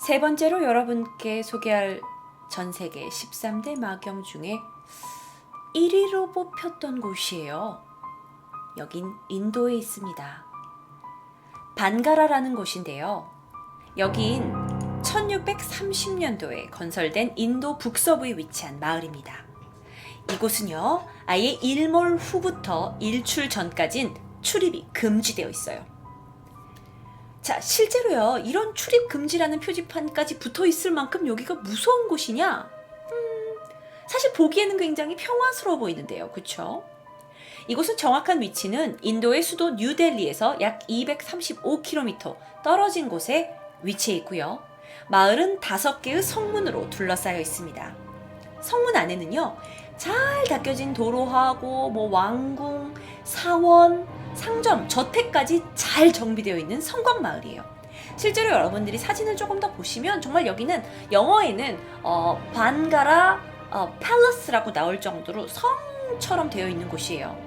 세 번째로 여러분께 소개할 전 세계 13대 마경 중에 1위로 뽑혔던 곳이에요. 여긴 인도에 있습니다. 반가라라는 곳인데요. 여긴 1630년도에 건설된 인도 북서부에 위치한 마을입니다. 이곳은요, 아예 일몰 후부터 일출 전까진 출입이 금지되어 있어요. 자, 실제로요, 이런 출입 금지라는 표지판까지 붙어 있을 만큼 여기가 무서운 곳이냐? 사실 보기에는 굉장히 평화스러워 보이는데요. 그쵸? 이곳은 정확한 위치는 인도의 수도 뉴델리에서 약 235km 떨어진 곳에 위치해 있고요. 마을은 5개의 성문으로 둘러싸여 있습니다. 성문 안에는요, 잘 닦여진 도로하고 왕궁, 사원, 상점, 저택까지 잘 정비되어 있는 성곽 마을이에요. 실제로 여러분들이 사진을 조금 더 보시면 정말 여기는 영어에는 반가라 팰러스라고 나올 정도로 성처럼 되어 있는 곳이에요.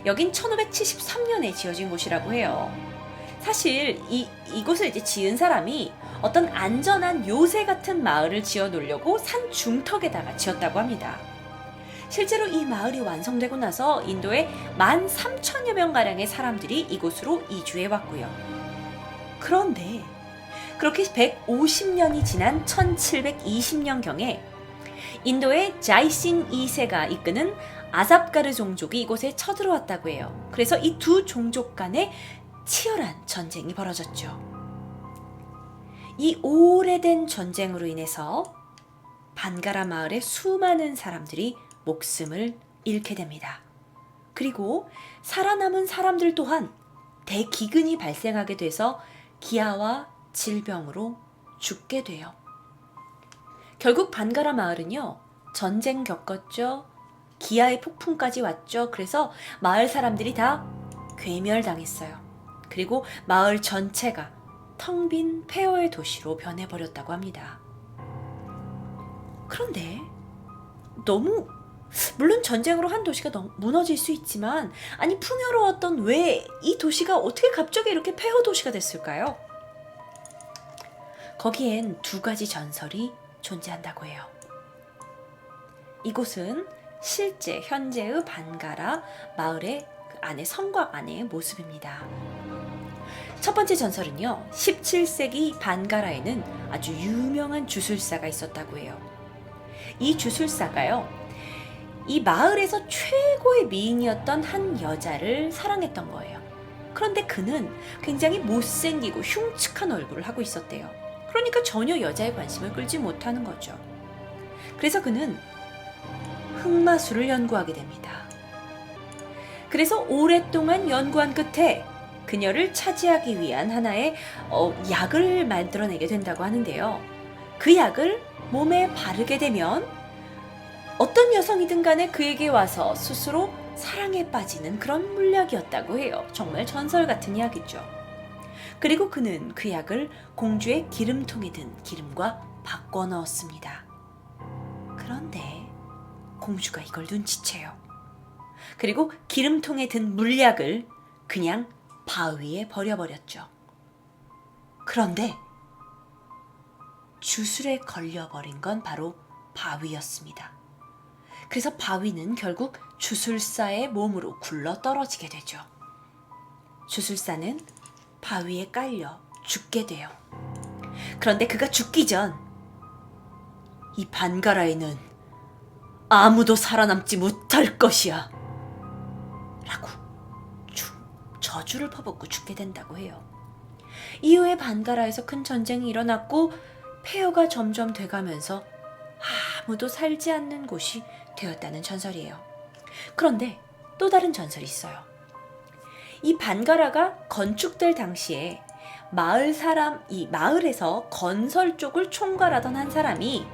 여긴 1573년에 지어진 곳이라고 해요. 사실 이곳을 이제 지은 사람이 어떤 안전한 요새 같은 마을을 지어 놓으려고 산 중턱에다가 지었다고 합니다. 실제로 이 마을이 완성되고 나서 인도에 13,000여 명가량의 사람들이 이곳으로 이주해 왔고요. 그런데 그렇게 150년이 지난 1720년경에 인도의 자이싱 2세가 이끄는 아삽가르 종족이 이곳에 쳐들어왔다고 해요. 그래서 이 두 종족 간에 치열한 전쟁이 벌어졌죠. 이 오래된 전쟁으로 인해서 반가라 마을의 수많은 사람들이 목숨을 잃게 됩니다. 그리고 살아남은 사람들 또한 대기근이 발생하게 돼서 기아와 질병으로 죽게 돼요. 결국 반가라 마을은요, 전쟁 겪었죠. 기아의 폭풍까지 왔죠. 그래서 마을 사람들이 다 괴멸당했어요. 그리고 마을 전체가 텅 빈 폐허의 도시로 변해버렸다고 합니다. 그런데 물론 전쟁으로 한 도시가 무너질 수 있지만, 아니 풍요로웠던 왜 이 도시가 어떻게 갑자기 이렇게 폐허 도시가 됐을까요? 거기엔 2가지 전설이 존재한다고 해요. 이곳은 실제 현재의 반가라 마을의 안에 성곽 안의 모습입니다. 첫 번째 전설은요, 17세기 반가라에는 아주 유명한 주술사가 있었다고 해요. 이 주술사가요, 이 마을에서 최고의 미인이었던 한 여자를 사랑했던 거예요. 그런데 그는 굉장히 못생기고 흉측한 얼굴을 하고 있었대요. 그러니까 전혀 여자의 관심을 끌지 못하는 거죠. 그래서 그는 흑마술을 연구하게 됩니다. 그래서 오랫동안 연구한 끝에 그녀를 차지하기 위한 하나의 약을 만들어내게 된다고 하는데요. 그 약을 몸에 바르게 되면 어떤 여성이든 간에 그에게 와서 스스로 사랑에 빠지는 그런 물약이었다고 해요. 정말 전설 같은 이야기죠. 그리고 그는 그 약을 공주의 기름통에 든 기름과 바꿔 넣었습니다. 그런데 공주가 이걸 눈치채요. 그리고 기름통에 든 물약을 그냥 바위에 버려버렸죠. 그런데 주술에 걸려버린 건 바로 바위였습니다. 그래서 바위는 결국 주술사의 몸으로 굴러 떨어지게 되죠. 주술사는 바위에 깔려 죽게 돼요. 그런데 그가 죽기 전, 이 반가라에는 아무도 살아남지 못할 것이야 라고 저주를 퍼붓고 죽게 된다고 해요. 이후에 반가라에서 큰 전쟁이 일어났고 폐허가 점점 돼가면서 아무도 살지 않는 곳이 되었다는 전설이에요. 그런데 또 다른 전설이 있어요. 이 반가라가 건축될 당시에 이 마을에서 건설 쪽을 총괄하던 한 사람이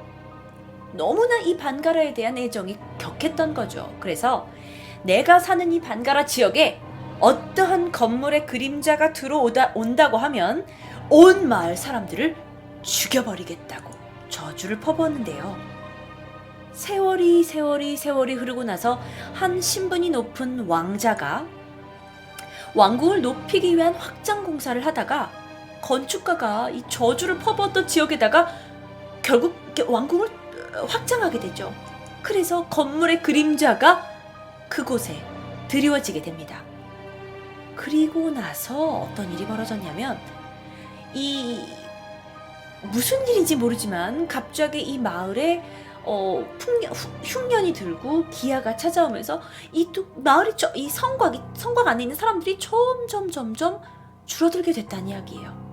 너무나 이 반가라에 대한 애정이 격했던 거죠. 그래서 내가 사는 이 반가라 지역에 어떠한 건물의 그림자가 들어온다고 하면 온 마을 사람들을 죽여버리겠다고 저주를 퍼부었는데요. 세월이 흐르고 나서 한 신분이 높은 왕자가 왕궁을 높이기 위한 확장 공사를 하다가 건축가가 이 저주를 퍼부었던 지역에다가 결국 이렇게 왕궁을 확장하게 되죠. 그래서 건물의 그림자가 그곳에 드리워지게 됩니다. 그리고 나서 어떤 일이 벌어졌냐면 이 무슨 일인지 모르지만 갑자기 이 마을에 흉년이 들고 기아가 찾아오면서 이 또 마을이 이 성곽 안에 있는 사람들이 점점 줄어들게 됐다는 이야기예요.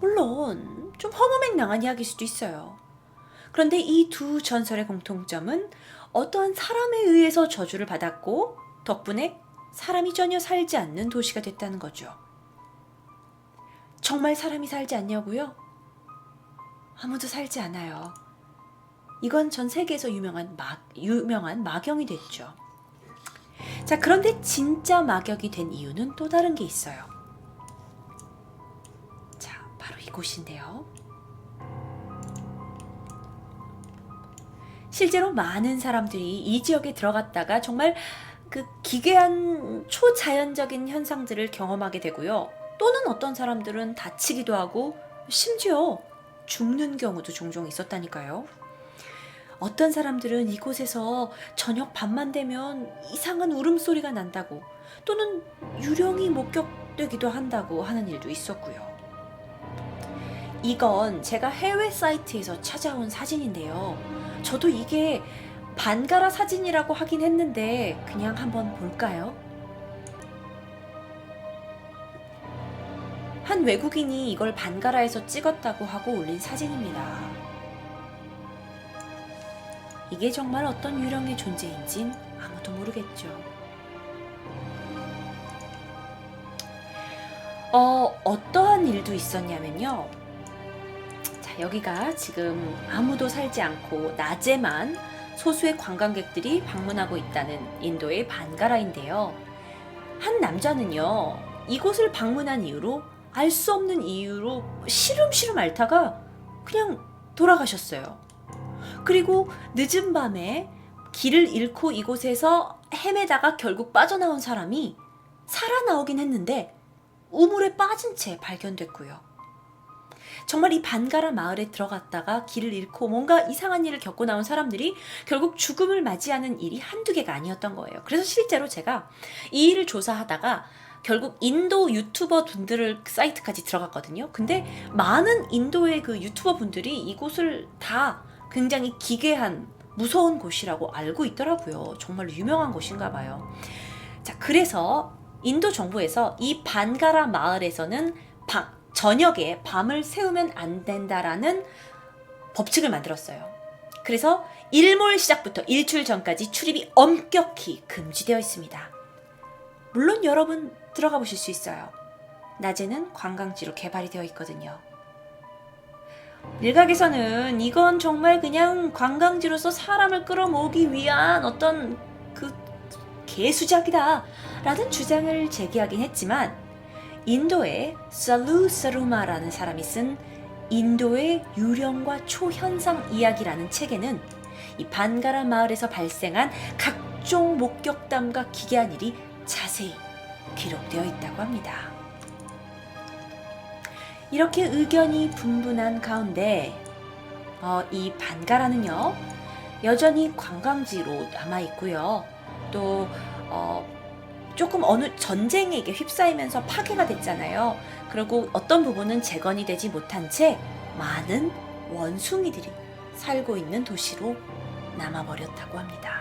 물론 좀 허무맹랑한 이야기일 수도 있어요. 그런데 이 두 전설의 공통점은 어떠한 사람에 의해서 저주를 받았고 덕분에 사람이 전혀 살지 않는 도시가 됐다는 거죠. 정말 사람이 살지 않냐고요? 아무도 살지 않아요. 이건 전 세계에서 유명한 마경이 됐죠. 자, 그런데 진짜 마격이 된 이유는 또 다른 게 있어요. 자, 바로 이곳인데요. 실제로 많은 사람들이 이 지역에 들어갔다가 정말 그 기괴한 초자연적인 현상들을 경험하게 되고요. 또는 어떤 사람들은 다치기도 하고 심지어 죽는 경우도 종종 있었다니까요. 어떤 사람들은 이곳에서 저녁 밤만 되면 이상한 울음소리가 난다고, 또는 유령이 목격되기도 한다고 하는 일도 있었고요. 이건 제가 해외 사이트에서 찾아온 사진인데요. 저도 이게 반가라 사진이라고 하긴 했는데 그냥 한번 볼까요? 한 외국인이 이걸 반가라에서 찍었다고 하고 올린 사진입니다. 이게 정말 어떤 유령의 존재인진 아무도 모르겠죠. 어떠한 일도 있었냐면요. 자, 여기가 지금 아무도 살지 않고 낮에만 소수의 관광객들이 방문하고 있다는 인도의 반가라인데요. 한 남자는요, 이곳을 방문한 이후로 알 수 없는 이유로 시름시름 앓다가 그냥 돌아가셨어요. 그리고 늦은 밤에 길을 잃고 이곳에서 헤매다가 결국 빠져나온 사람이 살아나오긴 했는데 우물에 빠진 채 발견됐고요. 정말 이 반가라 마을에 들어갔다가 길을 잃고 뭔가 이상한 일을 겪고 나온 사람들이 결국 죽음을 맞이하는 일이 한두 개가 아니었던 거예요. 그래서 실제로 제가 이 일을 조사하다가 결국 인도 유튜버 분들을 사이트까지 들어갔거든요. 근데 많은 인도의 그 유튜버 분들이 이곳을 다 굉장히 기괴한 무서운 곳이라고 알고 있더라고요. 정말 유명한 곳인가 봐요. 자, 그래서 인도 정부에서 이 반가라 마을에서는 저녁에 밤을 새우면 안 된다라는 법칙을 만들었어요. 그래서 일몰 시작부터 일출 전까지 출입이 엄격히 금지되어 있습니다. 물론 여러분 들어가 보실 수 있어요. 낮에는 관광지로 개발이 되어 있거든요. 일각에서는 이건 정말 그냥 관광지로서 사람을 끌어모으기 위한 어떤 그 개수작이다 라는 주장을 제기하긴 했지만, 인도의 살루 사루마라는 사람이 쓴 인도의 유령과 초현상 이야기라는 책에는 이 반가라 마을에서 발생한 각종 목격담과 기괴한 일이 자세히 기록되어 있다고 합니다. 이렇게 의견이 분분한 가운데 이 반가라는요, 여전히 관광지로 남아있고요. 또 조금 어느 전쟁에 이게 휩싸이면서 파괴가 됐잖아요. 그리고 어떤 부분은 재건이 되지 못한 채 많은 원숭이들이 살고 있는 도시로 남아버렸다고 합니다.